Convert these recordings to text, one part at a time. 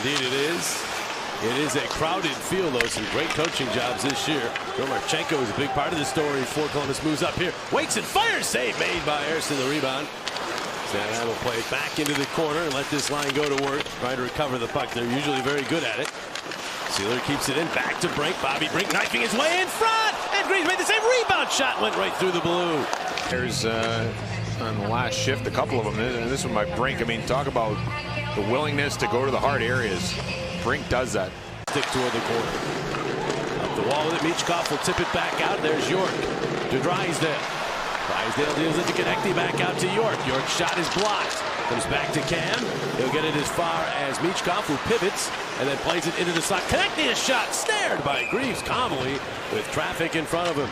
Indeed it is. It is a crowded field, though. Some great coaching jobs this year. Marchenko is a big part of the story for Columbus. Moves up here. Waits and fires. Save made by Harrison, the rebound. San will play back into the corner and let this line go to work. Try to recover the puck. They're usually very good at it. Sealer keeps it in. Back to Brink. Bobby Brink knifing his way in front. And Greaves made the same rebound shot. Went right through the blue. There's on the last shift, a couple of them. And this one by Brink. I mean, talk about the willingness to go to the hard areas. Brink does that. Stick toward the corner. Up the wall with it. Michkov will tip it back out. There's York to Drysdale. Drysdale deals it to Konechny, back out to York. York's shot is blocked. Comes back to Cam. He'll get it as far as Michkov, who pivots and then plays it into the slot. Konechny, a shot snared by Greaves calmly with traffic in front of him.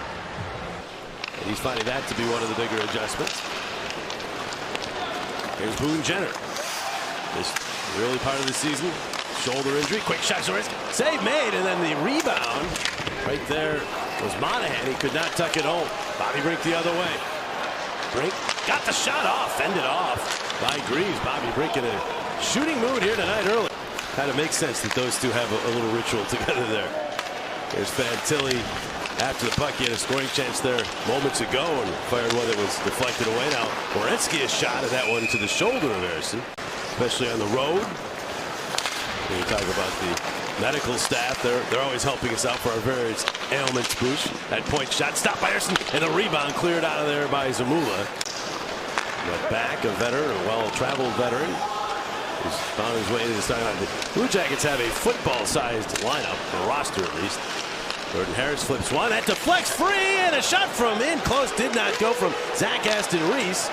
And he's finding that to be one of the bigger adjustments. Here's Boone Jenner. This early part of the season. Shoulder injury, quick shot, save made, and then the rebound right there was Monahan. He could not tuck it home. Bobby Brink the other way. Brink got the shot off, fended off by Greaves. Bobby Brink in a shooting mood here tonight early. Kind of makes sense that those two have a little ritual together there. There's Fantilli after the puck. He had a scoring chance there moments ago and fired one that was deflected away. Now Werenski a shot at that one to the shoulder of Harrison, especially on the road. When you talk about the medical staff, they're always helping us out for our various ailments. Bush, that point shot stopped by Harrison, and the rebound cleared out of there by Zamula. But back, a veteran, a well-traveled veteran, who's found his way into the starting line. The Blue Jackets have a football-sized lineup, or roster at least. Jordan Harris flips one, that deflects free, and a shot from in close did not go from Zach Aston Reese.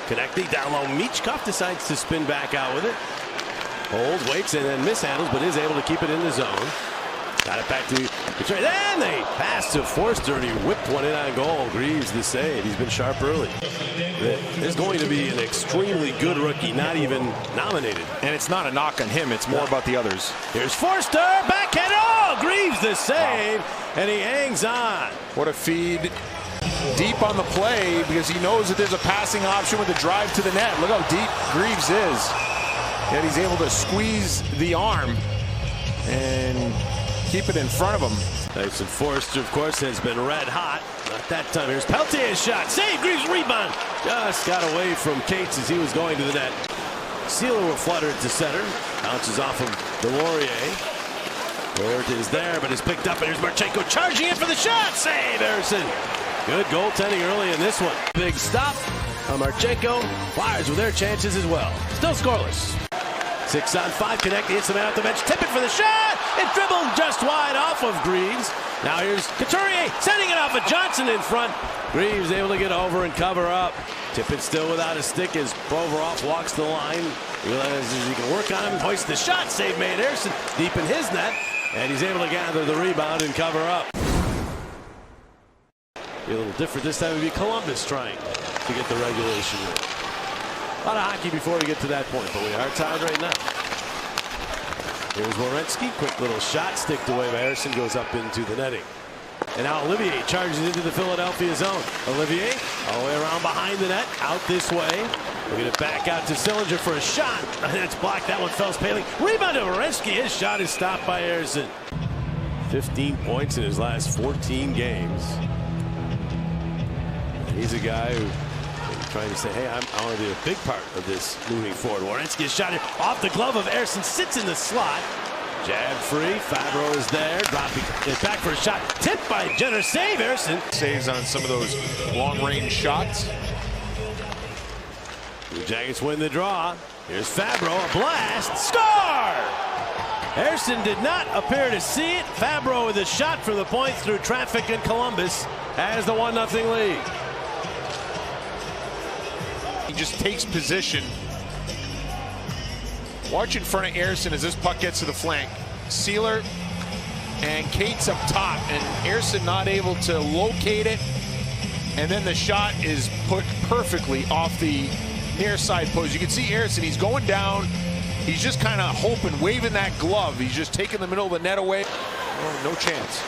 Konechny down low. Michkov decides to spin back out with it. Holds, waits, and then mishandles, but is able to keep it in the zone. Got it back to Detroit. Then they pass to Forster, and he whipped one in on goal. Greaves the save. He's been sharp early. There's going to be an extremely good rookie, not even nominated. And it's not a knock on him. It's more about the others. Here's Forster. Backhand. Oh, Greaves the save, and he hangs on. What a feed. Deep on the play because he knows that there's a passing option with the drive to the net. Look how deep Greaves is. And he's able to squeeze the arm and keep it in front of him. Tyson Forster, of course, has been red hot. Not that time. Here's Peltier's shot. Save, Greaves rebound. Just got away from Cates as he was going to the net. Sealer will flutter it to center. Bounces off of Delorier. Word is there, but is picked up. And here's Marchenko charging in for the shot. Save, Harrison. Good goaltending early in this one. Big stop on Marchenko. Flyers with their chances as well. Still scoreless. 6 on 5. Konechny hits the man off the bench. Tip it for the shot. It dribbled just wide off of Greaves. Now here's Couturier sending it off of Johnson in front. Greaves able to get over and cover up. Tip it still without a stick as Provorov walks the line. Realizes he can work on him. Hoists the shot. Save made. Harrison deep in his net. And he's able to gather the rebound and cover up. Be a little different this time. It would be Columbus trying to get the regulation win. A lot of hockey before we get to that point, but we are tied right now. Here's Werenski, quick little shot, sticked away by Harrison, goes up into the netting. And now Olivier charges into the Philadelphia zone. Olivier all the way around behind the net, out this way. We'll get it back out to Sillinger for a shot. And that's blocked. That one fell paling. Rebound to Werenski. His shot is stopped by Harrison. 15 points in his last 14 games. And he's a guy who trying to say, hey, I want to be a big part of this moving forward. Werenski is shot here off the glove of Harrison, sits in the slot. Jab free. Fabro is there. Dropping it back for a shot. Tipped by Jenner. Save, Harrison. Saves on some of those long-range shots. The Jackets win the draw. Here's Fabro. A blast. Score! Harrison did not appear to see it. Fabro with a shot from the point through traffic in Columbus has the 1-0 lead. He just takes position. Watch in front of Harrison as this puck gets to the flank. Sealer and Cates up top, and Harrison not able to locate it. And then the shot is put perfectly off the near side post. You can see Harrison, he's going down. He's just kind of hoping, waving that glove. He's just taking the middle of the net away. Oh, no chance.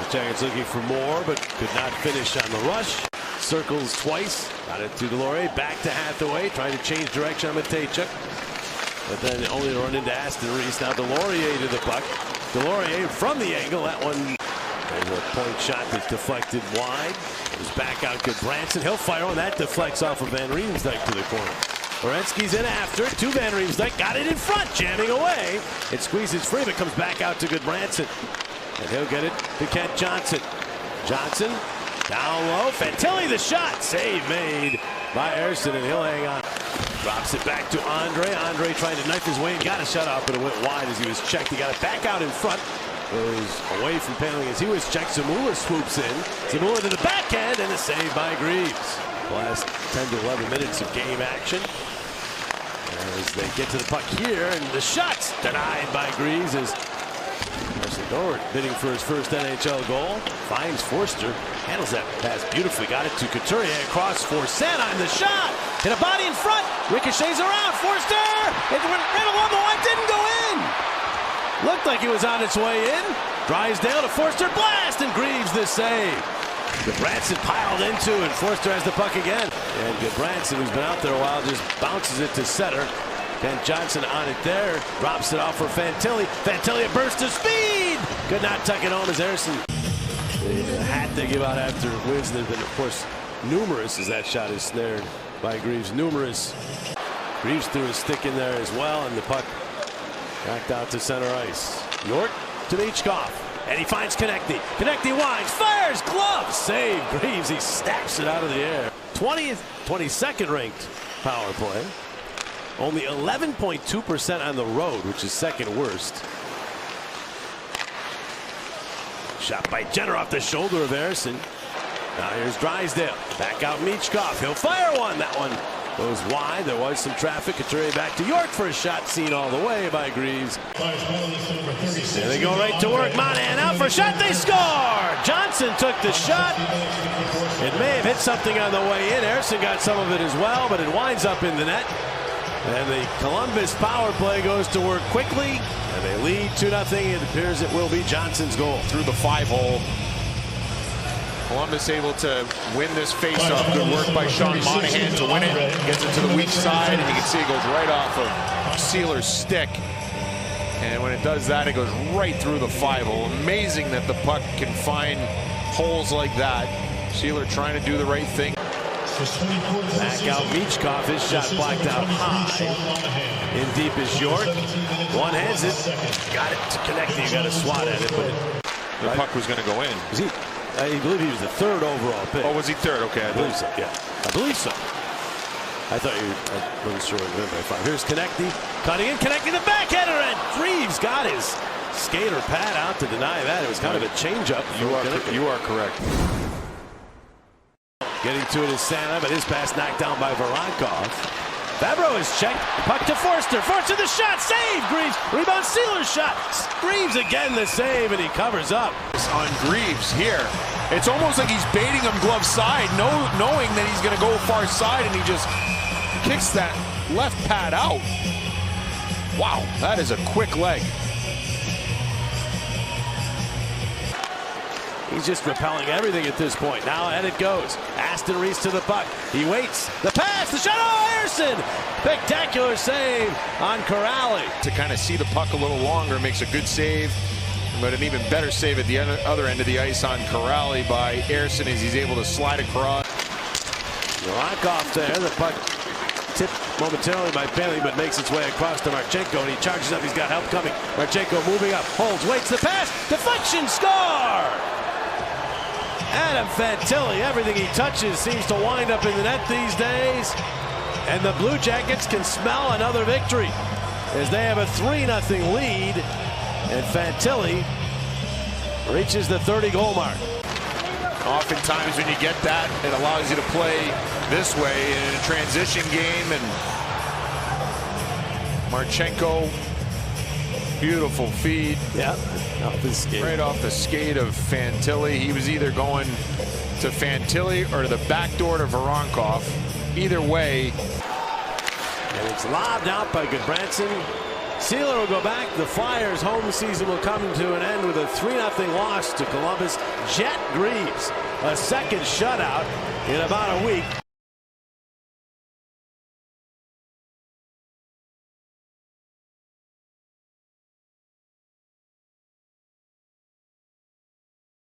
The Jackets looking for more, but could not finish on the rush. Circles twice. Got it to Delorier. Back to Hathaway. Trying to change direction on Matejchuk. but then only to run into Aston Reese. Now Delorier to the puck. Delorier from the angle. That one, there's a point shot that's deflected wide. Goes back out good Branson. He'll fire on that. Deflects off of Van Riemsdyk to the corner. Werenski's in after it to Van Riemsdyk. Got it in front, jamming away. It squeezes free, but comes back out to good Branson. And he'll get it to Kent Johnson. Johnson down low. Fantilli the shot. Save made by Ersson, and he'll hang on. Drops it back to Andre. Andre trying to knife his way and got a shutout, but it went wide as he was checked. He got it back out in front. Goes away from paneling as he was checked. Zamula swoops in. Zamula to the backhand, and a save by Greaves. The last 10 to 11 minutes of game action. As they get to the puck here, and the shot's denied by Greaves as Dort bidding for his first NHL goal. Finds Forster. Handles that pass beautifully. Got it to Couturier across for Sanheim. The shot. Hit a body in front. Ricochets around. Forster. It went right along the line. Didn't go in. Looked like it was on its way in. Drysdale to Forster. Blast. And Greaves the save. Goodbranson piled into, and Forster has the puck again. And Goodbranson, who's been out there a while, just bounces it to center. Kent Johnson on it there. Drops it off for Fantilli. Fantilli a burst of speed. Could not tuck it home as Ersson. The hat they give out after wins. There's been, of course, numerous as that shot is snared by Greaves. Numerous. Greaves threw his stick in there as well, and the puck backed out to center ice. York to Michkov. And he finds Konecny. Konecny winds, fires, glove, save. Greaves, he snaps it out of the air. 22nd ranked power play. Only 11.2% on the road, which is second worst. Shot by Jenner off the shoulder of Ersson. Now here's Drysdale. Back out Michkov. He'll fire one. That one goes wide. There was some traffic. Couturier back to York for a shot seen all the way by Greaves. And they go right to work. Monahan out for a shot. They score! Johnson took the shot. It may have hit something on the way in. Ersson got some of it as well, but it winds up in the net. And the Columbus power play goes to work quickly, and they lead 2-0. It appears it will be Johnson's goal. Through the 5-hole. Columbus able to win this faceoff. Good work by Sean Monahan to win it. Gets it to the weak side, and you can see it goes right off of Sealer's stick. And when it does that, it goes right through the 5-hole. Amazing that the puck can find holes like that. Sealer trying to do the right thing. Back out Michkov. His shot blocked out high. In deep is York. One hands it. Got it to Konecny. You got a swat at it, but the puck was going to go in. Was he? I believe he was the third overall pick. Oh, was he third? Okay, I believe so. Yeah, I believe so. I thought you. I wasn't sure what it meant by five. Here's Konecny cutting in. Konecny the backhander, and Greaves got his skater pad out to deny that. It was kind of a changeup. You are correct. Getting to it is Santa, but his pass knocked down by Voronkov. Fabro is checked. Puck to Forster. Forster the shot. Save. Greaves. Rebound. Sealer's shot. Greaves again the save, and he covers up. On Greaves here. It's almost like he's baiting him glove side, knowing that he's going to go far side, and he just kicks that left pad out. Wow, that is a quick leg. He's just repelling everything at this point. Now and it goes. Aston Reese to the puck. He waits. The pass. The shot. Oh, Ersson. Spectacular save on Corrali. To kind of see the puck a little longer makes a good save. But an even better save at the other end of the ice on Corrali by Ersson as he's able to slide across. Voronkov there. The puck tipped momentarily by Bailey, but makes its way across to Marchenko, and he charges up. He's got help coming. Marchenko moving up. Holds. Waits the pass. Deflection. Score! Adam Fantilli, everything he touches seems to wind up in the net these days. And the Blue Jackets can smell another victory as they have a 3-0 lead. And Fantilli reaches the 30-goal mark. Oftentimes when you get that, it allows you to play this way in a transition game. And Marchenko, beautiful feed. Yeah, off his skate. Right off the skate of Fantilli. He was either going to Fantilli or to the back door to Voronkov. Either way. And it's lobbed out by Goodbranson. Sealer will go back. The Flyers' home season will come to an end with a 3-0 loss to Columbus. Jet Greaves, a second shutout in about a week.